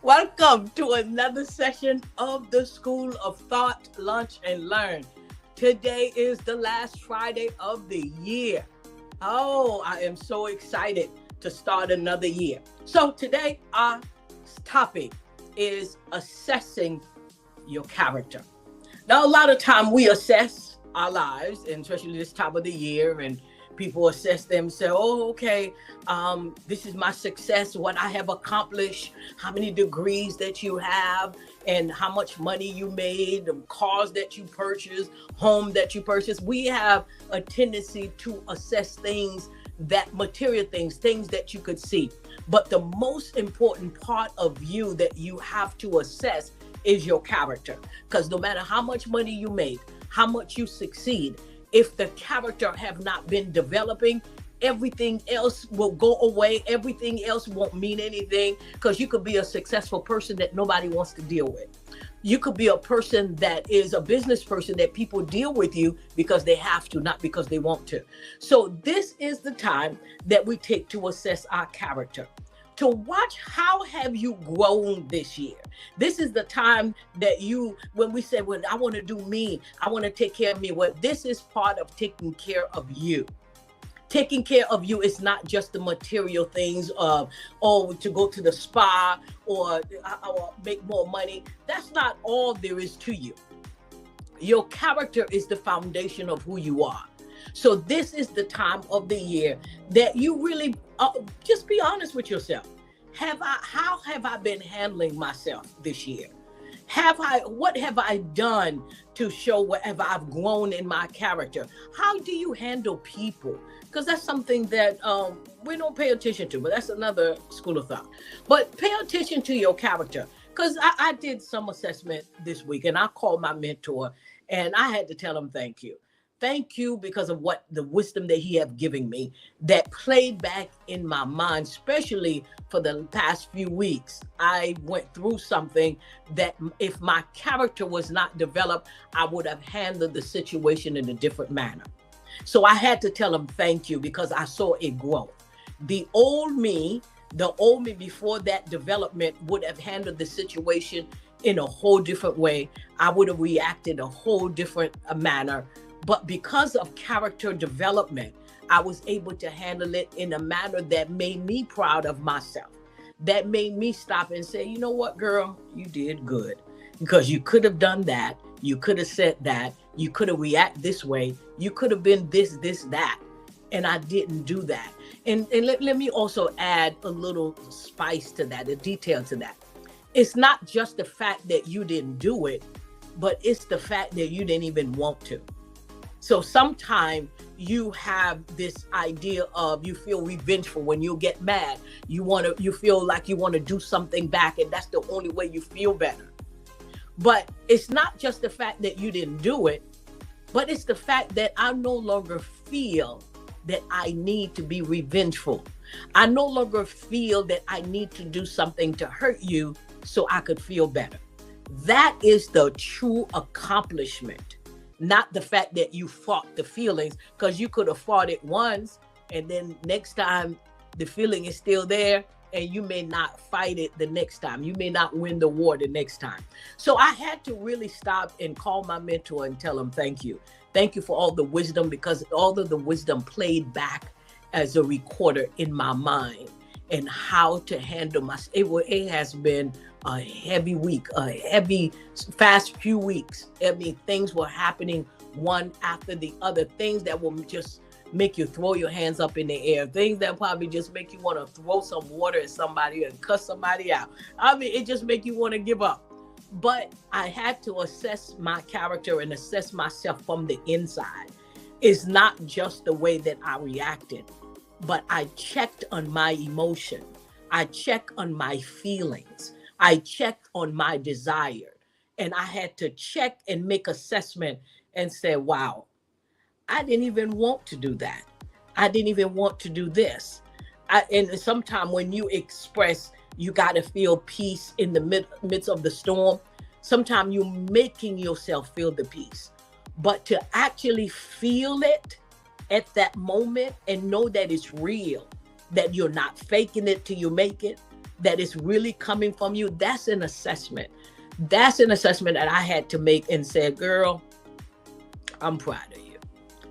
Welcome to another session of the School of Thought, Lunch, and Learn. Today is the last Friday of the year. Oh, I am so excited to start another year. So, today, our topic is assessing your character. Now, a lot of time we assess our lives, and especially this time of the year, and people assess them, say, "Oh, okay, this is my success, what I have accomplished, how many degrees that you have, and how much money you made, the cars that you purchased, home that you purchased." We have a tendency to assess things, that material things that you could see. But the most important part of you that you have to assess is your character. Because no matter how much money you make, how much you succeed, if the character have not been developing, everything else will go away. Everything else won't mean anything, because you could be a successful person that nobody wants to deal with. You could be a person that is a business person that people deal with you because they have to, not because they want to. So this is the time that we take to assess our character, to watch how have you grown this year. This is the time that you, when we say, well, I want to do me, I want to take care of me. Well, this is part of taking care of you. Taking care of you is not just the material things of, oh, to go to the spa or make more money. That's not all there is to you. Your character is the foundation of who you are. So this is the time of the year that you really just be honest with yourself. How have I been handling myself this year? What have I done to show whatever I've grown in my character? How do you handle people? Because that's something that we don't pay attention to, but that's another school of thought. But pay attention to your character. Because I did some assessment this week, and I called my mentor, and I had to tell him thank you. Thank you, because of what the wisdom that he have given me that played back in my mind, especially for the past few weeks. I went through something that if my character was not developed, I would have handled the situation in a different manner. So I had to tell him thank you, because I saw it grow. The old me before that development would have handled the situation in a whole different way. I would have reacted a whole different manner. But because of character development, I was able to handle it in a manner that made me proud of myself. That made me stop and say, you know what, girl, you did good. Because you could have done that. You could have said that. You could have reacted this way. You could have been this, that. And I didn't do that. And let me also add a little spice to that, a detail to that. It's not just the fact that you didn't do it, but it's the fact that you didn't even want to. So sometimes you have this idea of, you feel revengeful when you get mad. You feel like you want to do something back, and that's the only way you feel better. But it's not just the fact that you didn't do it, but it's the fact that I no longer feel that I need to be revengeful. I no longer feel that I need to do something to hurt you so I could feel better. That is the true accomplishment. Not the fact that you fought the feelings, because you could have fought it once, and then next time the feeling is still there, and you may not fight it the next time. You may not win the war the next time. So I had to really stop and call my mentor and tell him thank you. Thank you for all the wisdom, because all of the wisdom played back as a recorder in my mind, and how to handle it has been a heavy week, fast few weeks. I mean, things were happening one after the other, things that will just make you throw your hands up in the air, things that probably just make you want to throw some water at somebody and cuss somebody out. I mean, it just make you want to give up. But I had to assess my character and assess myself from the inside. It's not just the way that I reacted, but I checked on my emotion. I checked on my feelings. I checked on my desire. And I had to check and make assessment and say, wow, I didn't even want to do that. I didn't even want to do this. And sometimes when you express, you got to feel peace in the midst of the storm. Sometimes you're making yourself feel the peace. But to actually feel it at that moment and know that it's real, that you're not faking it till you make it, that is really coming from you, that's an assessment. That's an assessment that I had to make and say, girl, I'm proud of you.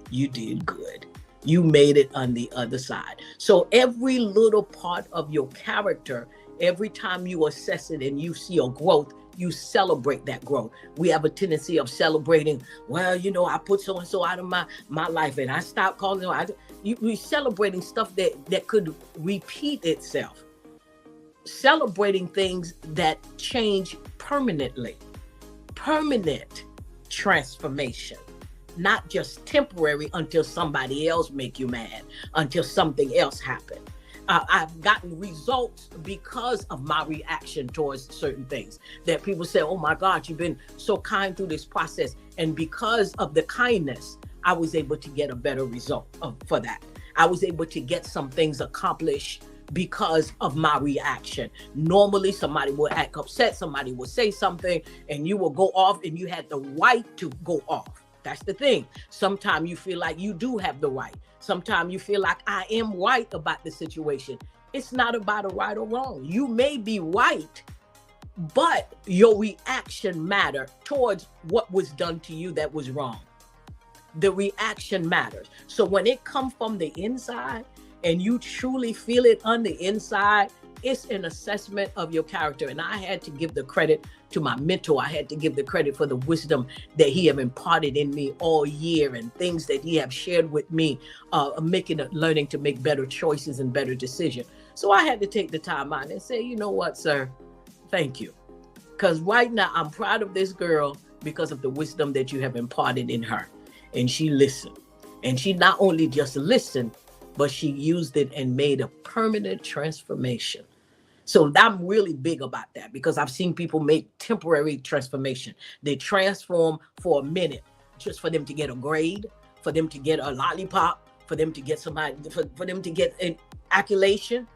You did good. You made it on the other side. So every little part of your character, every time you assess it and you see a growth, you celebrate that growth. We have a tendency of celebrating, well, you know, I put so-and-so out of my life and I stopped calling them. We're celebrating stuff that could repeat itself. Celebrating things that change permanently. Permanent transformation. Not just temporary until somebody else make you mad, until something else happens. I've gotten results because of my reaction towards certain things that people say, oh my God, you've been so kind through this process. And because of the kindness, I was able to get a better result for that. I was able to get some things accomplished because of my reaction. Normally, somebody will act upset, somebody will say something, and you will go off, and you had the right to go off. That's the thing. Sometimes you feel like you do have the right. Sometimes you feel like I am right about the situation. It's not about a right or wrong. You may be right, but your reaction matters towards what was done to you that was wrong. The reaction matters. So when it comes from the inside and you truly feel it on the inside, it's an assessment of your character. And I had to give the credit to my mentor. I had to give the credit for the wisdom that he have imparted in me all year and things that he have shared with me, learning to make better choices and better decisions. So I had to take the time out and say, you know what, sir, thank you. Because right now I'm proud of this girl because of the wisdom that you have imparted in her. And she listened. And she not only just listened, but she used it and made a permanent transformation. So I'm really big about that because I've seen people make temporary transformation. They transform for a minute just for them to get a grade, for them to get a lollipop, for them to get somebody, for them to get an accolation,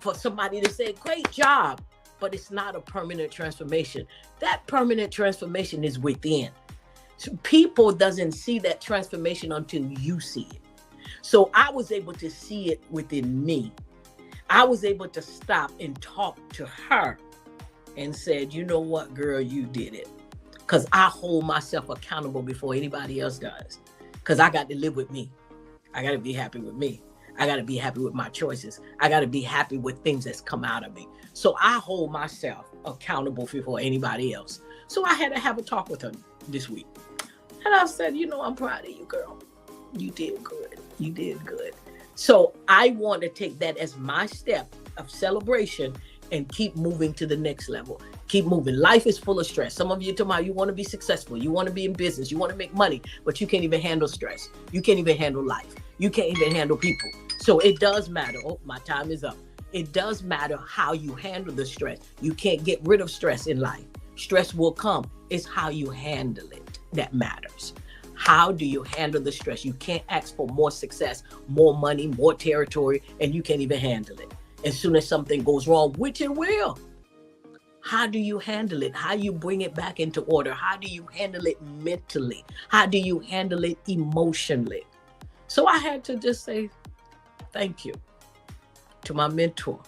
for somebody to say, great job. But it's not a permanent transformation. That permanent transformation is within. So people doesn't see that transformation until you see it. So I was able to see it within me. I was able to stop and talk to her and said, you know what, girl, you did it. Because I hold myself accountable before anybody else does. Because I got to live with me. I got to be happy with me. I got to be happy with my choices. I got to be happy with things that's come out of me. So I hold myself accountable before anybody else. So I had to have a talk with her this week. And I said, you know, I'm proud of you, girl. You did good. You did good. So I want to take that as my step of celebration and keep moving to the next level. Keep moving. Life is full of stress. Some of you talking about you want to be successful. You want to be in business. You want to make money, but you can't even handle stress. You can't even handle life. You can't even handle people. So it does matter. Oh, my time is up. It does matter how you handle the stress. You can't get rid of stress in life. Stress will come. It's how you handle it that matters. How do you handle the stress? You can't ask for more success, more money, more territory, and you can't even handle it. As soon as something goes wrong, which it will, how do you handle it? How do you bring it back into order? How do you handle it mentally? How do you handle it emotionally? So I had to just say thank you to my mentor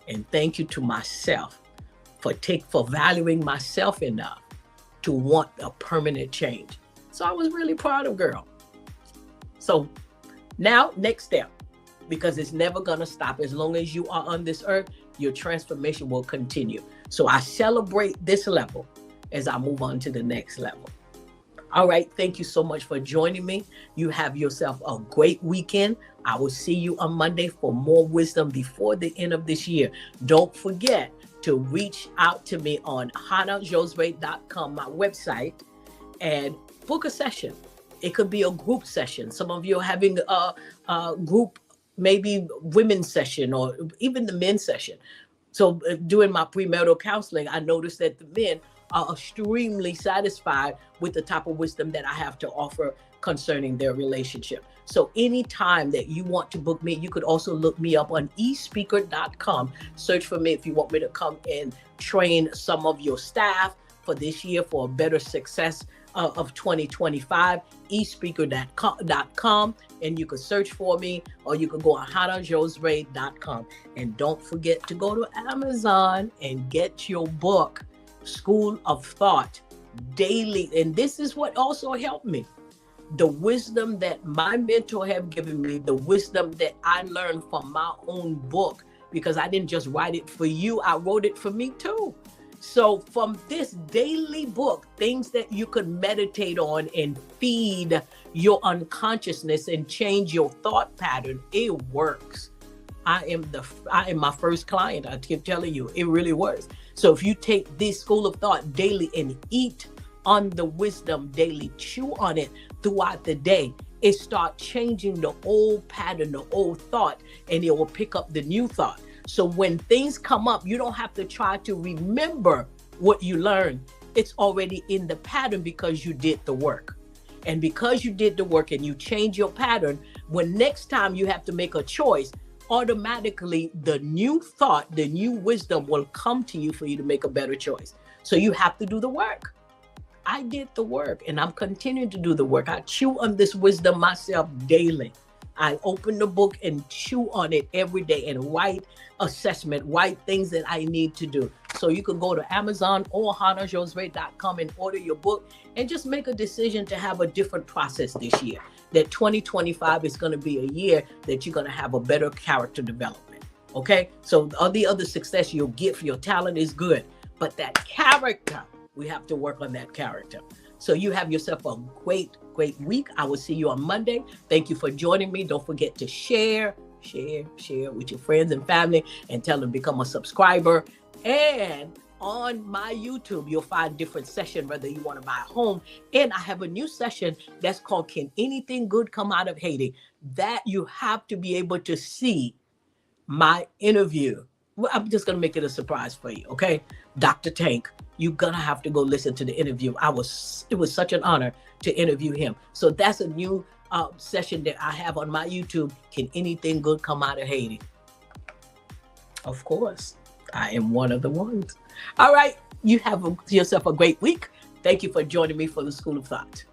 and thank you to myself for valuing myself enough to want a permanent change. So I was really proud of girl. So now next step, because it's never going to stop. As long as you are on this earth, your transformation will continue. So I celebrate this level as I move on to the next level. All right. Thank you so much for joining me. You have yourself a great weekend. I will see you on Monday for more wisdom before the end of this year. Don't forget to reach out to me on hannahjosue.com, my website, and book a session. It could be a group session. Some of you are having a group, maybe women's session or even the men's session. So doing my premarital counseling, I noticed that the men are extremely satisfied with the type of wisdom that I have to offer concerning their relationship. So anytime that you want to book me, you could also look me up on espeaker.com. Search for me if you want me to come and train some of your staff for this year for a better success of 2025, espeaker.com, and you can search for me, or you can go on hanajosray.com. And don't forget to go to Amazon and get your book, School of Thought, daily. And this is what also helped me. The wisdom that my mentor have given me, the wisdom that I learned from my own book, because I didn't just write it for you, I wrote it for me too. So from this daily book, things that you could meditate on and feed your unconsciousness and change your thought pattern, it works. I am my first client. I keep telling you, it really works. So if you take this School of Thought daily and eat on the wisdom daily, chew on it throughout the day, it starts changing the old pattern, the old thought, and it will pick up the new thought. So when things come up, you don't have to try to remember what you learned. It's already in the pattern because you did the work. And because you did the work and you change your pattern, when next time you have to make a choice, automatically the new thought, the new wisdom will come to you for you to make a better choice. So you have to do the work. I did the work and I'm continuing to do the work. I chew on this wisdom myself daily. I open the book and chew on it every day and write assessment, write things that I need to do. So you can go to Amazon or hanajosray.com and order your book and just make a decision to have a different process this year. That 2025 is going to be a year that you're going to have a better character development. Okay? So all the other success you'll get for your talent is good, but that character, we have to work on that character. So you have yourself a great week. I will see you on Monday. Thank you for joining me. Don't forget to share with your friends and family and tell them to become a subscriber. And on my YouTube, you'll find different sessions, whether you want to buy a home. And I have a new session that's called Can Anything Good Come Out of Haiti? That you have to be able to see my interview. Well, I'm just going to make it a surprise for you. Okay. Dr. Tank, you're going to have to go listen to the interview. It was such an honor to interview him. So that's a new session that I have on my YouTube. Can anything good come out of Haiti? Of course, I am one of the ones. All right. You have yourself a great week. Thank you for joining me for the School of Thought.